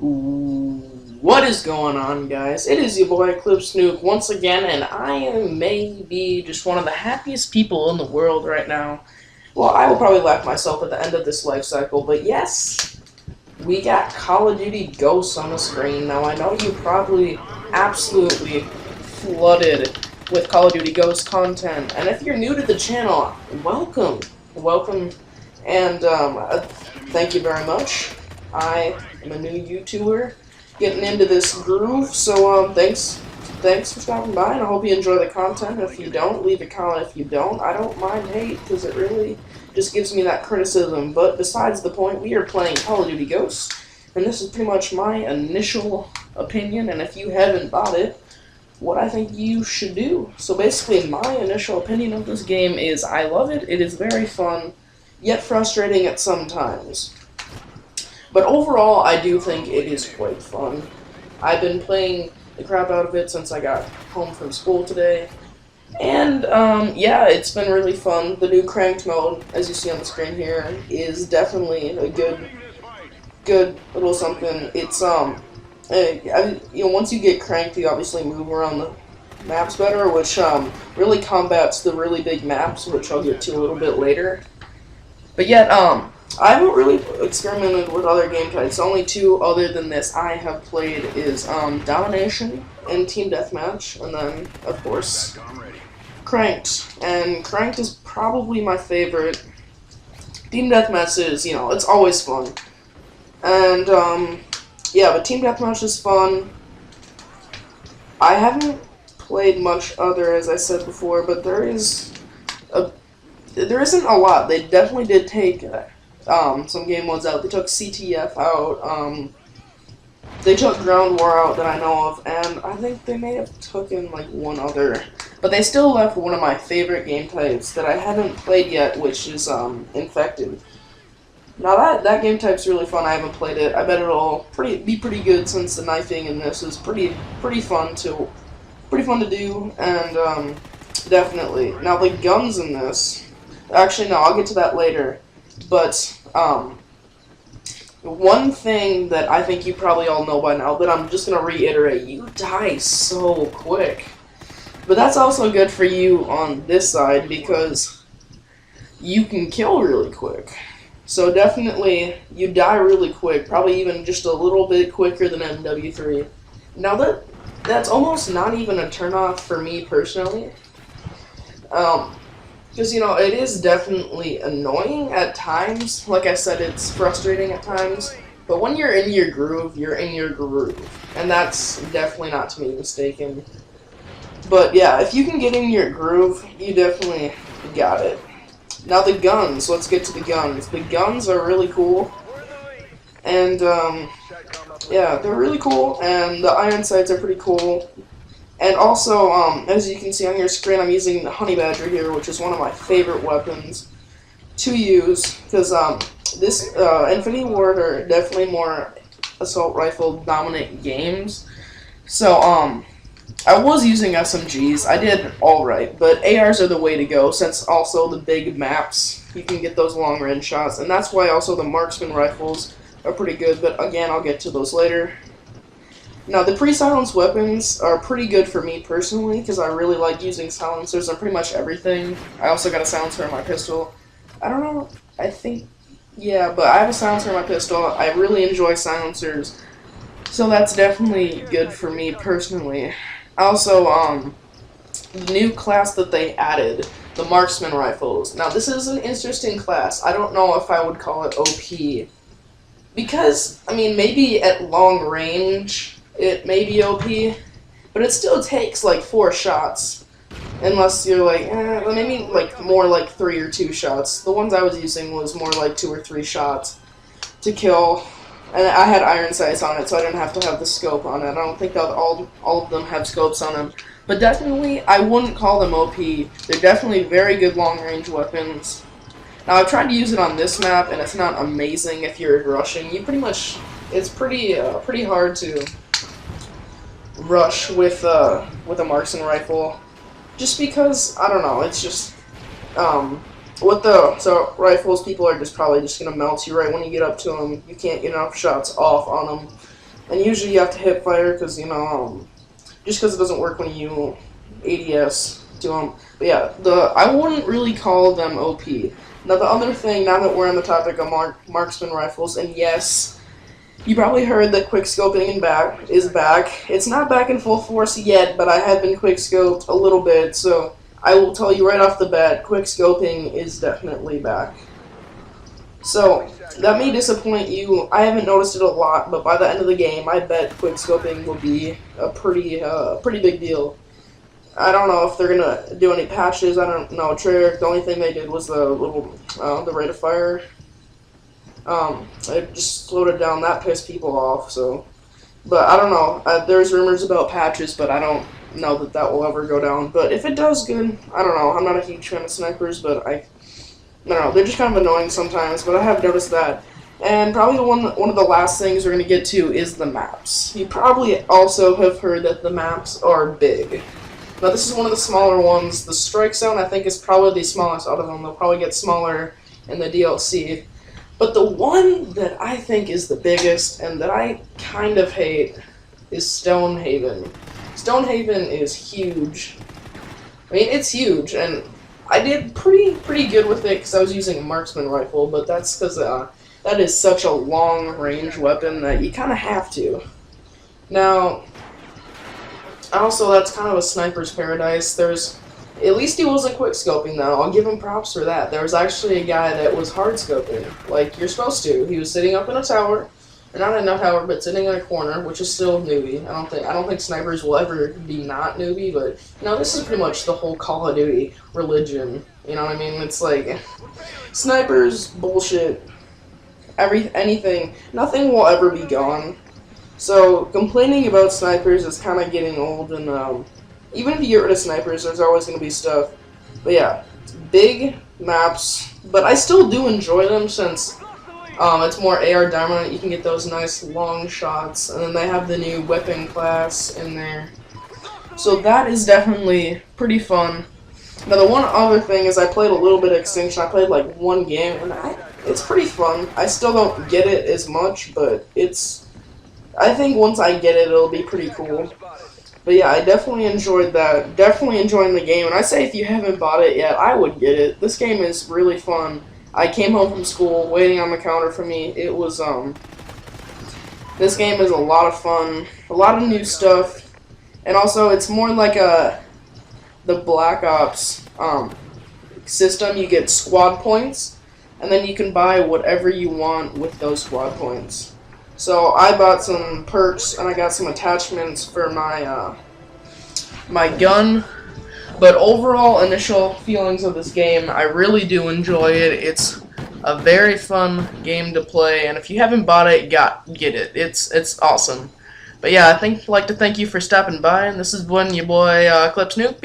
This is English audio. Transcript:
What is going on, guys? It is your boy Clip Snook once again, and I am maybe just one of the happiest people in the world right now. Well, I will probably laugh myself at the end of this life cycle, but yes, we got Call of Duty Ghosts on the screen. Now, I know you probably absolutely flooded with Call of Duty Ghosts content, and if you're new to the channel, welcome, and thank you very much. I am a new YouTuber getting into this groove, so thanks for stopping by, and I hope you enjoy the content. If you don't, leave a comment. If you don't, I don't mind hate, because it really just gives me that criticism. But besides the point, we are playing Call of Duty Ghosts, and this is pretty much my initial opinion, and if you haven't bought it, what I think you should do. So basically, my initial opinion of this game is I love it. It is very fun, yet frustrating at some times. But overall, I do think it is quite fun. I've been playing the crap out of it since I got home from school today. And, yeah, it's been really fun. The new cranked mode, as you see on the screen here, is definitely a good little something. It's, once you get cranked, you obviously move around the maps better, which, really combats the really big maps, which I'll get to a little bit later. But yet, I haven't really experimented with other game types. Only two other than this I have played is Domination and Team Deathmatch, and then, of course, Cranked. And Cranked is probably my favorite. Team Deathmatch is, it's always fun. And, yeah, but Team Deathmatch is fun. I haven't played much other, as I said before, but there isn't a lot. They definitely did take some game modes out. They took CTF out, they took Ground War out that I know of, and I think they may have taken like one other. But they still left one of my favorite game types that I haven't played yet, which is Infected. Now that game type's really fun. I haven't played it. I bet it'll be pretty good since the knifing in this is pretty fun to do, and definitely. Now the guns in this. Actually, no, I'll get to that later. But, one thing that I think you probably all know by now, but I'm just going to reiterate, you die so quick. But that's also good for you on this side, because you can kill really quick. So definitely, you die really quick, probably even just a little bit quicker than MW3. Now that's almost not even a turnoff for me personally. Because, it is definitely annoying at times. Like I said, it's frustrating at times. But when you're in your groove, you're in your groove. And that's definitely not to be mistaken. But, yeah, if you can get in your groove, you definitely got it. Now, the guns. Let's get to the guns. The guns are really cool. And, yeah, they're really cool. And the iron sights are pretty cool. And also, as you can see on your screen, I'm using the Honey Badger here, which is one of my favorite weapons to use, because this Infinity Ward are definitely more assault rifle dominant games. So, I was using SMGs. I did alright, but ARs are the way to go, since also the big maps, you can get those long range shots, and that's why also the marksman rifles are pretty good, but again, I'll get to those later. Now, the pre-silenced weapons are pretty good for me personally, because I really like using silencers on pretty much everything. I also got a silencer on my pistol. I don't know, yeah, but I have a silencer on my pistol. I really enjoy silencers, so that's definitely good for me personally. Also, the new class that they added, the marksman rifles. Now, this is an interesting class. I don't know if I would call it OP, because, maybe at long range it may be OP, but it still takes like 4 shots, unless you're like, maybe like more like 3 or 2 shots. The ones I was using was more like 2 or 3 shots to kill, and I had iron sights on it, so I didn't have to have the scope on it. I don't think that all of them have scopes on them, but definitely I wouldn't call them OP. They're definitely very good long range weapons. Now, I've tried to use it on this map, and it's not amazing if you're rushing. It's pretty hard to rush with a marksman rifle, just because, I don't know, it's just, with the rifles, people are probably just gonna melt you right when you get up to them. You can't get enough shots off on them. and usually you have to hip fire because just because it doesn't work when you ADS to them. But yeah, I wouldn't really call them OP. Now the other thing, now that we're on the topic of marksman rifles, and yes, you probably heard that quickscoping is back. It's not back in full force yet, but I have been quickscoped a little bit, so I will tell you right off the bat, quickscoping is definitely back. So, that may disappoint you. I haven't noticed it a lot, but by the end of the game, I bet quickscoping will be a pretty big deal. I don't know if they're gonna do any patches. I don't know. Treyarch, the only thing they did was the rate of fire. It just slowed it down. That pissed people off. So, but I don't know. There's rumors about patches, but I don't know that will ever go down. But if it does, good. I don't know. I'm not a huge fan of snipers, but I don't know. They're just kind of annoying sometimes. But I have noticed that. And probably one of the last things we're gonna get to is the maps. You probably also have heard that the maps are big. Now this is one of the smaller ones. The strike zone I think is probably the smallest out of them. They'll probably get smaller in the DLC. But the one that I think is the biggest and that I kind of hate is Stonehaven. Stonehaven is huge. I mean, it's huge, and I did pretty good with it because I was using a marksman rifle, but that's because that is such a long-range weapon that you kind of have to. Now, also, that's kind of a sniper's paradise. At least he wasn't quick-scoping, though. I'll give him props for that. There was actually a guy that was hard-scoping, like you're supposed to. He was sitting up in a tower, or not in a tower, but sitting in a corner, which is still newbie. I don't think snipers will ever be not newbie, but this is pretty much the whole Call of Duty religion. You know what I mean? It's like snipers, bullshit, anything. Nothing will ever be gone. So complaining about snipers is kind of getting old, and even if you get rid of snipers, there's always going to be stuff. But yeah, big maps, but I still do enjoy them since it's more AR dominant. You can get those nice long shots, and then they have the new weapon class in there. So that is definitely pretty fun. Now the one other thing is I played a little bit of Extinction. I played like one game, and it's pretty fun. I still don't get it as much, but I think once I get it, it'll be pretty cool. But yeah, I definitely enjoyed that. Definitely enjoying the game. And I say if you haven't bought it yet, I would get it. This game is really fun. I came home from school, waiting on the counter for me. It was, this game is a lot of fun. A lot of new stuff. And also, it's more like the Black Ops, system. You get squad points, and then you can buy whatever you want with those squad points. So I bought some perks and I got some attachments for my my gun. But overall initial feelings of this game, I really do enjoy it. It's a very fun game to play, and if you haven't bought it, get it. It's awesome. But yeah, I'd like to thank you for stopping by, and this is your boy Clip Snoop.